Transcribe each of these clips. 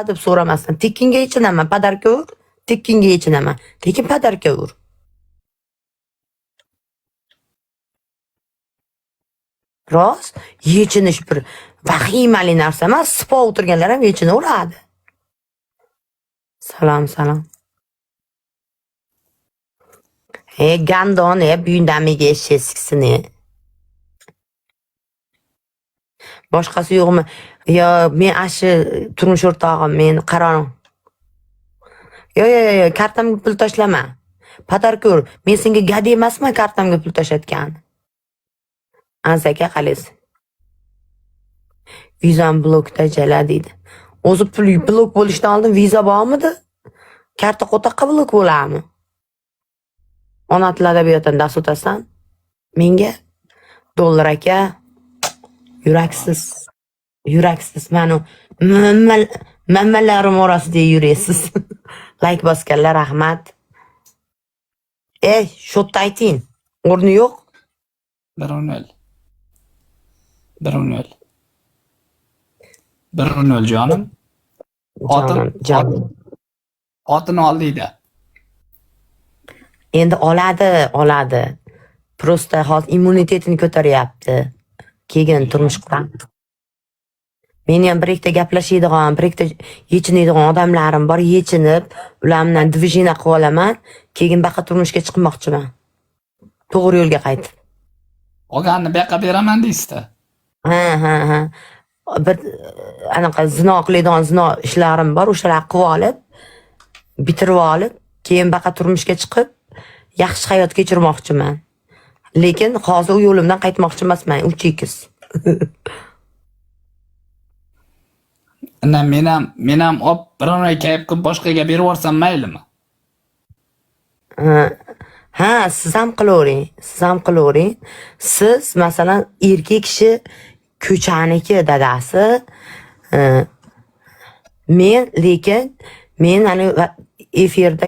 deb so'ramasdan tekinga yechinaman, podarka ur, tekinga yechinaman. Lekin podarka ur. Rost, yechinish bir vahimali narsa emas. Spa o'tirganlar ham yechinaveradi. Salom. Gandon, buyundamiga eshitsikisini. Boshqasi yo'qmi? Yo, men ashi turmush o'rtog'im, men qarorim. Yo, kartamga pul tashlama. Podarka ur. Men senga gadi emasman kartamga pul tashlatgan. Azaka qalis. Vizam blokda jala deydi. O'zi pul blok bo'lishdan oldin viza bormidi? Karta qo'taqqa blok bo'ladimi? Ona til adabiyotdan dars o'tasan. Menga dollar aka yuraksiz manu mammalarim orasida yurasiz. Like bosganlar rahmat. Shotda ayting. O'rni yo'q. 1-0. 1-0 jonim. Xotin oldingda. Endi oladi. Prosta hozir immunitetini ko'taryapti. Keyin turmush quradi. Men ham bir ikkita gaplashadigan, bir ikkita yechinadigan odamlarim bor, yechinib, ular bilan divizhina qilib olaman, keyin baqa turmushga chiqmoqchiman. To'g'ri yo'lga qaytib. Olganni bu yoqqa beraman deysiz-da. Ha. Bir anaqa zino qiladigan zino ishlarim bor, o'shalarni qilib olib, bitirib olib, keyin baqa turmushga chiqib, yaxshi hayot kechirmoqchiman. Lekin hozir u yo'limdan qaytmoqchi emasman, uchikiz. Men ham op biron kayf qilib boshqaga berib yuborsam maylimi? Ha, siz ham qilavering. Siz masalan erkak kishi ko'chaniki dadasi, men hali efirda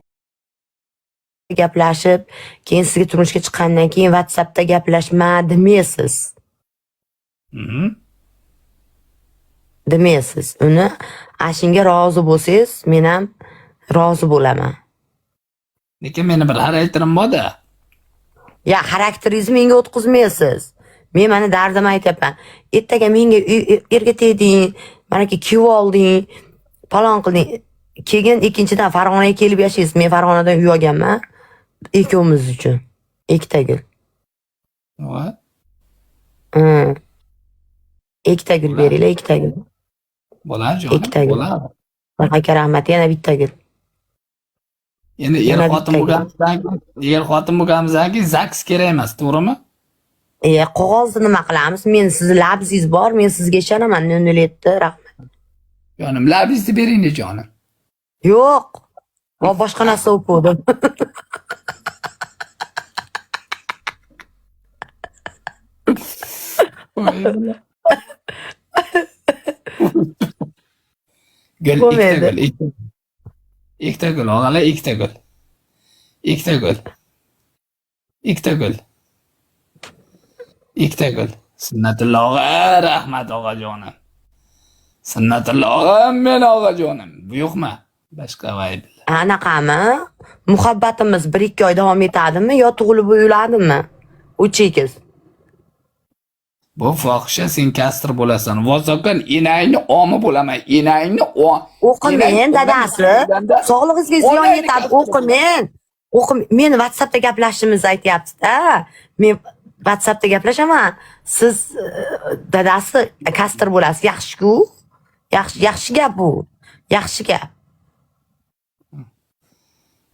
gaplashib, keyin sizga turmushga chiqqandan keyin WhatsAppda gaplashma demaysiz. Demaysiz. Uni ashunga rozi bo'lsangiz, men ham rozi bo'laman. Lekin meni bir xarakterim bor-da. Ya, xarakteringizni menga o'tkazmaysiz. Men mana dardimni aytyapman. Ertaga menga erga tegding, manaki kuyov olding, falon qilding. Keyin ikkinchidan Farg'onaga kelib yashaysiz. Men Farg'onadan uy olganman. Ikkovimiz uchun. Ikkita gul. Voy. Ikkita gul beringlar, ikkita gul. Bo'ladi jonim, bo'ladi. Aka rahmat, yana bitta gul. Endi er xotin bo'lganimizdan keyin ZAKS kerak emas, to'g'rimi? Qog'ozni nima qilamiz? Men sizni labzingiz bor, men sizga ishonaman. 007, rahmat. Jonim, labzingizni bering jonim. Yo'q. Va boshqa narsa o'qidim. Ikkita gul, og'alar, ikkita gul. Sunnatulloh og'a, rahmat og'ajonim. Sunnatulloh men og'ajonim. Buyuqma. Boshqa vaydi. Anaqami? Muhabbatimiz 1-2 oy davom etadimi yo tug'ilib o'yiladimi? Uchikiz. Bu fohisha, sen kastir bo'lasan. Vozokan enangni omi bo'laman. O'qimen dadasi. Sog'lig'ingizga ziyon yetadi. O'qimen. Men WhatsAppda gaplashishimizni aytyapti-da. Men WhatsAppda gaplashaman. Siz dadasi kastir bo'lasiz. Yaxshi-ku. Yaxshi gap bu. Yaxshi gap.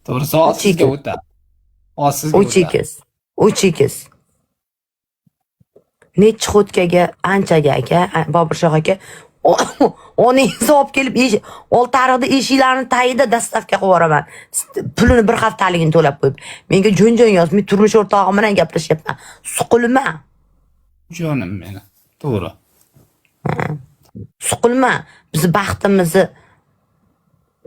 To'g'risi, sizga o'tadi. Uchikiz. Nechi xotkaga, anchaga aka, Boburshoh aka, onangizni olib kelib oltariqda eshiklarni tagida dastavka qilib yuboraman. Pulini bir haftaligini to'lab qo'yib. Menga jo'n yoz, men turmush o'rtog'im bilan gaplashyapman. Suqilma. Jonim meni. To'g'ri. Suqilma. Biz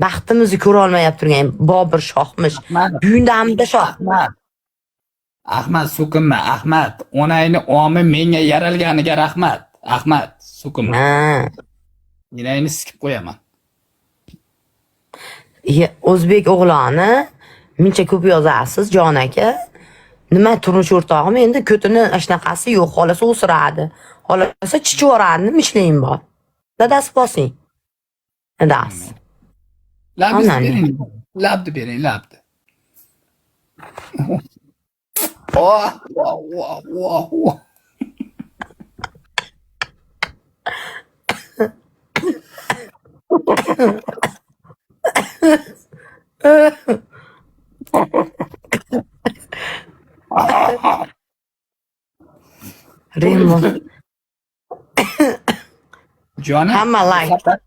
baxtimizni ko'ra olmayap turgan Bobur shohmish. Buyundamda shoh. Ahmad, so'kinma, Ahmad. Onangni omi menga yaralganiga rahmat. Ahmad, so'kinma. Menangni sikib qo'yaman. O'zbek o'g'loni muncha ko'p yozasiz, Jon aka. Nima turmush o'rtog'im endi ko'tini ashnaqasi yo'q, xolasi o'siradi. Xolasi chichivoradi, mishlayin bor. Dadasi bosing. Dadasi. Labni Anani. bering. Labni bering, labni. Oh, wow, wow, wow, wow. Remo. Jonim. Hamma like.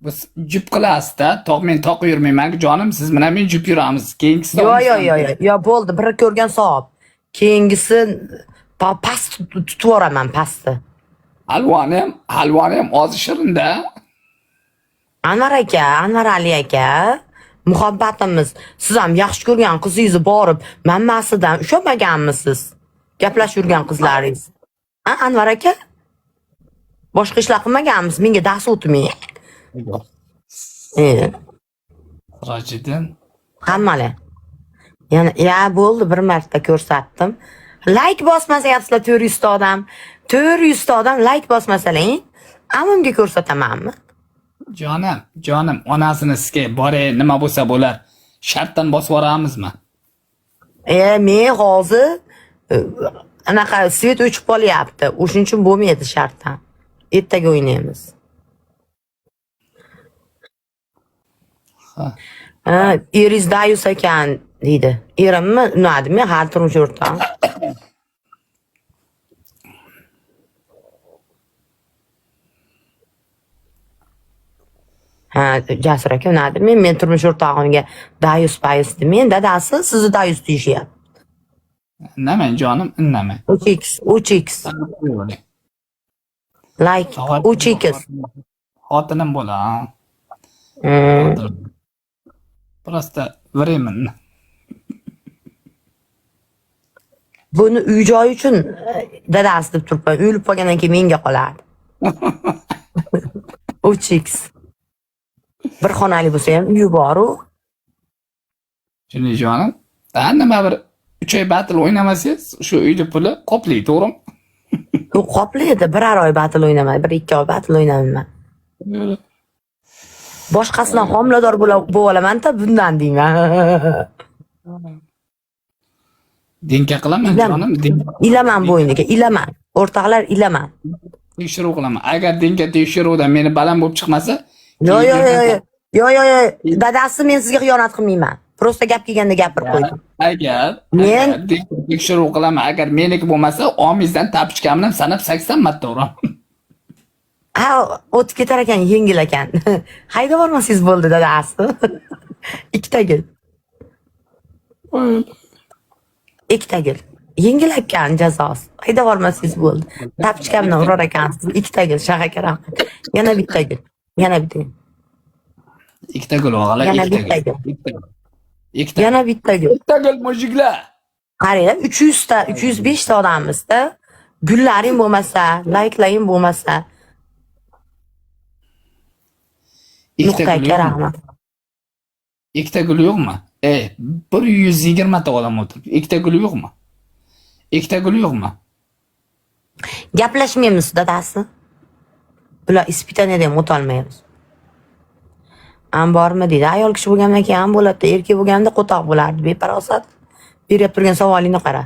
Biz jup qilasizda, men toqib yurmayman, jonim, siz bilan men jup yuramiz. Keyingisi Yo, bo'ldi, bir ko'rgan savob. Keyingisi past tutib yuboraman, pastni. Halvoni ham ozi shirinda. Anvar aka, Anvar Ali aka, muhabbatimiz, siz ham yaxshi ko'rgan qizingizni borib, mammasidan ushlamaganmisiz? Gaplashib yurgan qizlaringiz. Ha, Anvar aka? Boshqa ishlar qilmaganmiz, menga dars o'tmang. Rajiddin. Hammalar. Ya bo'ldi, bir marta ko'rsatdim. Like bosmasayapsizlar 400 ta odam. 400 ta odam like bosmasalang, ammamga ko'rsatamanmi? Jonim, onasini sizga boray, nima bo'lsa bo'lar. Shartdan bosib yuboramizmi? Men hozir anaqa svet o'chib qolyapti. O'shuning uchun bo'lmaydi shartdan. Ertaga o'ynaymiz. Eriz Dayus ekan deydi. Erimmi? Unadimi? Har turmush o'rtog'im. Jasur aka unadimi? Men turmush o'rtog'imga Dayus demen, dadasi sizni Dayus deyishyapti. Indamang jonim, indamang. Uchix. Like Uchix. Xotinim bo'la. Просто временно. Buni uy-joy uchun dadasi deb turibman. O'lib qolgandan keyin menga qoladi. Uchix. Bir xonali bo'lsa ham uyi bor-u. Shuni jonim. Nima bir 3 oy battle o'ynamasangiz, shu uyni puli qoplaydi, to'g'rimi? Yo'q, qoplaydi. Birar oy battle o'ynamayman, 1-2 oy battle o'ynamayman. Boshqasidan homilador bo'lib olaman-da, bundan deyman. Dinka qilaman jonim, ilaman bo'yniga, ilaman. O'rtoqlar ilaman. Tekshiruv qilaman. Agar dinka tekshiruvdan meni baland bo'lib chiqmasa, Yo, dadasi men sizga xiyonat qilmayman. Prosta gap kelganda gapirib qo'ydim. Agar men tekshiruv qilaman, agar meniki bo'lmasa, omizdan tapichkamni sanab 80 marta uraman. Ha, o'tib ketar ekan, yengil ekan. Hayda bormasangiz bo'ldi dadasi. Ikkita gul. Ikkita gul. Yengil ekan jazosi. Hayda bormasangiz bo'ldi. Tapichkamdan urar ekansiz. Ikkita gul, shaqaka rahmat. Yana bitta gul. Ikkita gul o'g'alar, ikkita gul. Yana bitta gul. Ikkita gul mujiklar. Qaranglar, 300 ta, 305 ta odamimizda gullaring bo'lmasa, like'laring bo'lmasa, nuqtaga rahmat. Ikkita gul yo'qmi? 120 ta odam o'tiribdi. Ikkita gul yo'qmi? Ikkita gul yo'qmi? Gaplashmaymiz dadasi. Bular ispitaniyadan ham o'tolmaymiz. Ham bormi deydi. Ayol kishi bo'lgandan keyin ham bo'ladi. Erkak bo'lganda qo'toq bo'lardi. Beparosat. Berib turgan savolingni qara.